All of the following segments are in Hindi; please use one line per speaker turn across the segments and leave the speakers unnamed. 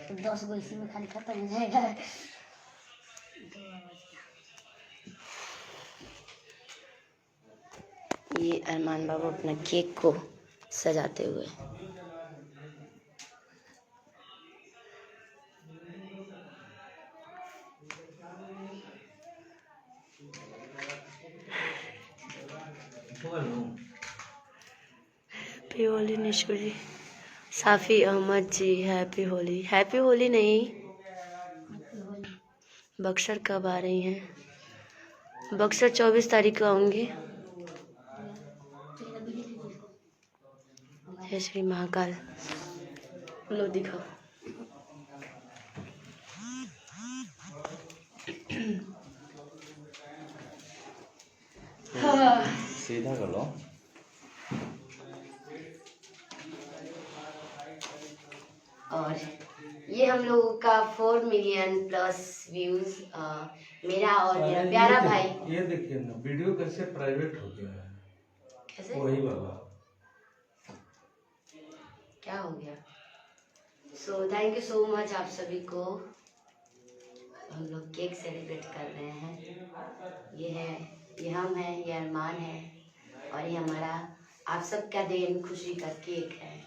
तो 10 गो इसी में खाली खत्म हो जाएगा। ये अरमान बाबू अपना केक को सजाते हुए। हैप्पी होली निशु जी। साफ़ी अहमद जी हैप्पी होली। हैप्पी होली नहीं, बक्सर कब आ रही हैं? बक्सर 24 तारीख को आऊँगी। जय श्री महाकाल। लो दिखाओ।
सीधा कर लो।
और ये हम लोगों का 4 मिलियन प्लस व्यूज, मेरा और मेरा प्यारा भाई।
ये देखिए ना, वीडियो कैसे प्राइवेट हो गया है।
कैसे?
वही वाला।
क्या हो गया? So thank you so much आप सभी को। हम लोग केक सेलिब्रेट कर रहे हैं। ये है, ये हम हैं, ये अरमान है, और ये हमारा आप सबका दिन खुशी का केक है।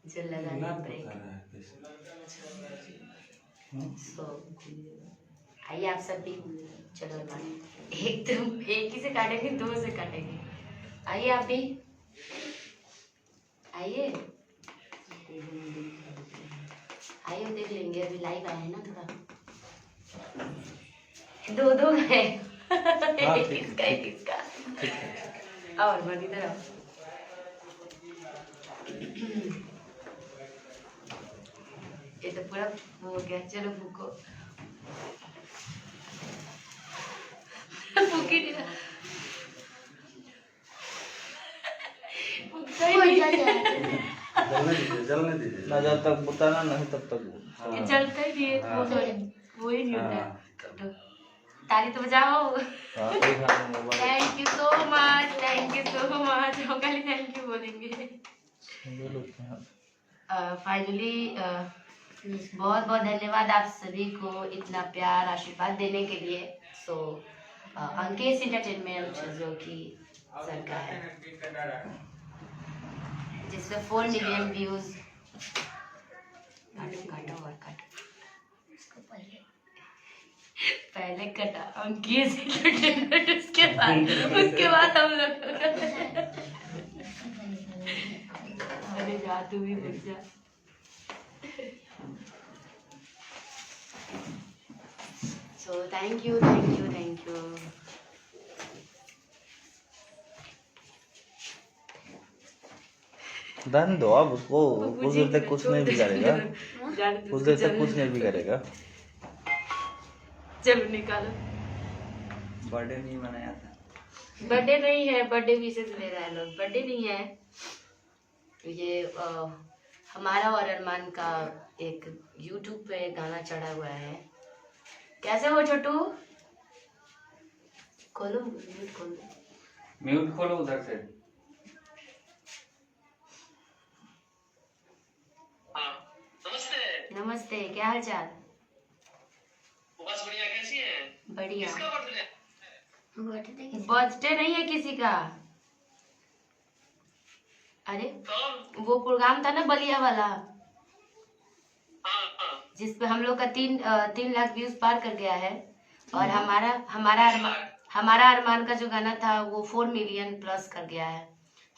जो लगाना पड़ेगा। सो आइए आप सब भी। चलो एक ही से काटेंगे, 2 से काटेंगे। आइए आप भी, आइए आइए, देख लेंगे। अभी लाइव आए हैं ना, थोड़ा 2 है। इसका और मत इधर आओ। ये तो पूरा हो गया। चलो फूको। फूकी नहीं रहा।
जलने दीजिए
ना, जब तक बुताना नहीं तब तक
ये जलता ही नहीं है। वो ही नहीं होता है। ताली तो बजाओ। Thank you so much, thank you so much. हम खाली थैंक यू बोलेंगे। फाइनली बहुत बहुत धन्यवाद आप सभी को इतना प्यार आशीर्वाद देने के लिए। सो अंकेश एंटरटेनमेंट जो कि सरकार है, जिसमें 4 मिलियन व्यूज। काटो और काटो इसको। पहले कटा अंकेश एंटरटेनमेंट, उसके बाद हम लोग। अरे जा, तू भी बच जा। So thank you, thank you, thank you.
दान दो आप उसको, कुछ देर तक कुछ नहीं बिगाड़ेगा। कुछ देर तक कुछ नहीं बिगाड़ेगा।
चलो निकालो।
बर्थडे नहीं मनाया था।
बर्थडे नहीं है, बर्थडे विशेष ले रहा है लोग। बर्थडे नहीं है ये। हमारा और अरमान का एक YouTube पे गाना चढ़ा हुआ है। कैसे हो छोटू? खोलो, म्यूट खोलो।
म्यूट खोलो उधर से।
नमस्ते।
नमस्ते, क्या हाल चाल?
बस बढ़िया, कैसी है?
बढ़िया।
किसका बर्थडे?
बर्थडे नहीं है किसी का। अरे
कौन?
वो प्रोग्राम था ना बलिया वाला,
हाँ।
जिसपे हम लोग का 3 लाख व्यूज पार कर गया है। और हमारा अरमान का जो गाना था वो 4 मिलियन प्लस कर गया है।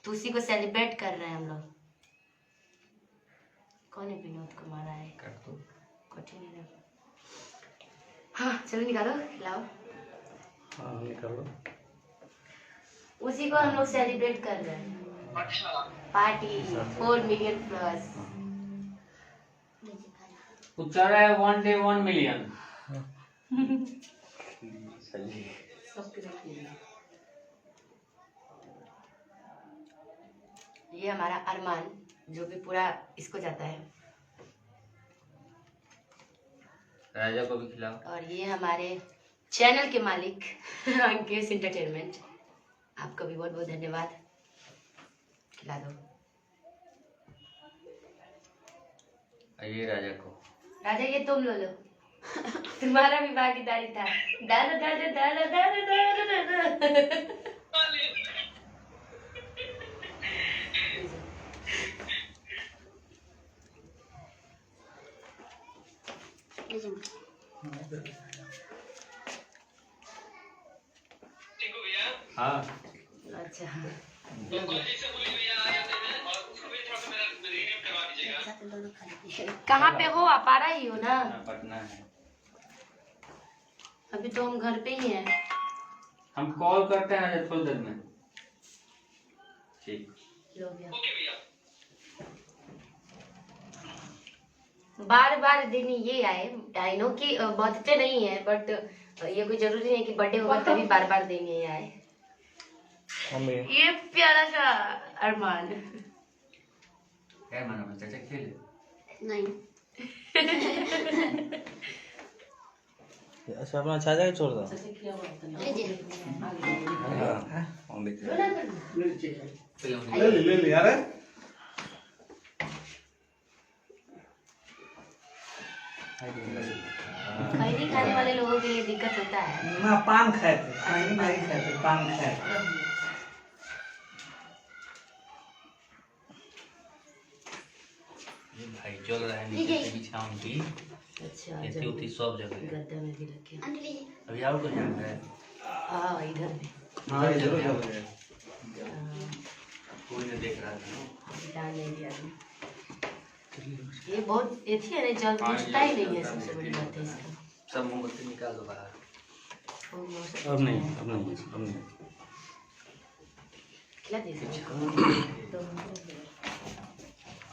तो उसी को सेलिब्रेट कर रहे हैं हम लोग। कौन है? विनोद कुमार आए। कठिन है। हाँ चलो निकालो, लाओ।
हाँ निकालो।
उसी को हम लोग सेलिब्रेट कर रहे हैं।
अच्छा।
Party 4 million plus.
उच्चारा है 1 day 1 million।
ये हमारा अरमान जो भी पूरा इसको जाता है।
राजा को भी खिलाओ।
और ये हमारे चैनल के मालिक अंकेश एंटरटेनमेंट, आपका भी बहुत बहुत धन्यवाद। खिला दो।
ये राजा को।
राजा ये तुम लो लो। तुम्हारा भी भागीदारी था। दादा दादा दादा दादा दादा।
टिंकू भैया
हाँ
अच्छा
तो कॉलेज से बोलिए भैया आ जाते हैं और उसको भी थोड़ा सा मेरा रिन्यू करवा दीजिएगा।
कहाँ पे हो? आप आ रही हो ना?
पटना है।
अभी तो हम घर पे ही हैं।
हम कॉल करते हैं थोड़ी देर में। ठीक।
लो भैया।
ओके भैया।
बार बार दिन ये आए, आई नो कि बर्थडे नहीं है, बट ये कोई जरूरी नहीं कि बर्थडे होगा तभी बार बार दिन ये आए।
मम्मी
ये प्यारा सा अरमान।
क्या माना चाचा खेल?
नहीं
अच्छा अपना चाचा ही छोड़ दो।
ले ले यार
खैनी खाने वाले लोगों के लिए दिक्कत होता है।
ना पान खाए थे, खैनी नहीं खाए थे, पान खाए थे।
ये भाई जल रहा है नीचे से बिछाऊं की।
अच्छा
ये उठी सब जगह है।
गद्दा में भी रखे।
अभी और कुछ जाना है?
हाँ इधर भी
हाँ ये जरूर जरूर है।
कोई नहीं देख रहा था।
ध्यान नहीं दिया मैंने। ये बहुत अच्छी है, जल बुझता ही नहीं है, सबसे बड़ी बात है इसका।
सब मोमबत्ती निकाल दो बाहर।
अब नहीं अब नहीं अब नहीं।
खिला दे तो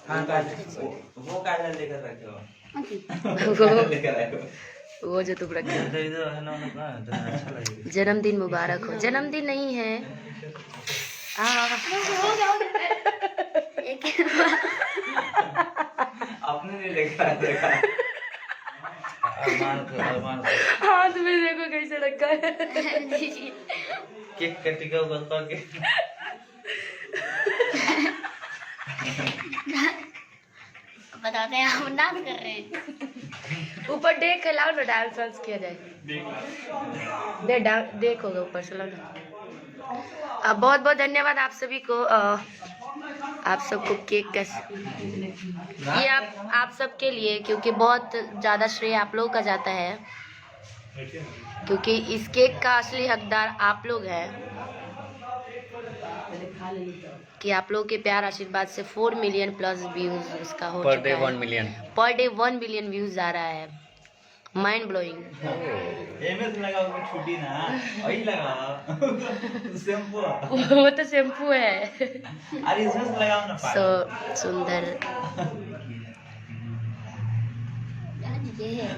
हाँ वो कागज लेकर रखे हो।
वो जो तुम रखे हो।
इधर है ना अच्छा लगेगा।
जन्मदिन मुबारक हो। जन्मदिन नहीं है।
आपने नहीं देखा अरमान
हाथ में देखो कैसे रखा है।
केक कटेगा बता के
बताते हैं हम डांस कर रहे हैं।
ऊपर देख के लाओ ना, डांस वांस किया जाए। देखोगे ऊपर से लाओ ना। बहुत बहुत धन्यवाद आप सभी को। आप सबको केक का ये आप सबके लिए, क्योंकि बहुत ज़्यादा श्रेय आप लोगों का जाता है, क्योंकि इस केक का असली हकदार आप लोग हैं। कि आप लोगों के प्यार आशीर्वाद से 4 मिलियन प्लस व्यूज उसका हो
पर
चुका
डे
है।
1 million.
Per day 1 million views आ रहा है। Mind blowing.
एमएस लगाओ छुट्टी ना वही लगाओ शैम्पू
वो तो शैम्पू है।
अरे इसमें से लगाओ ना
सो सुंदर।
ये है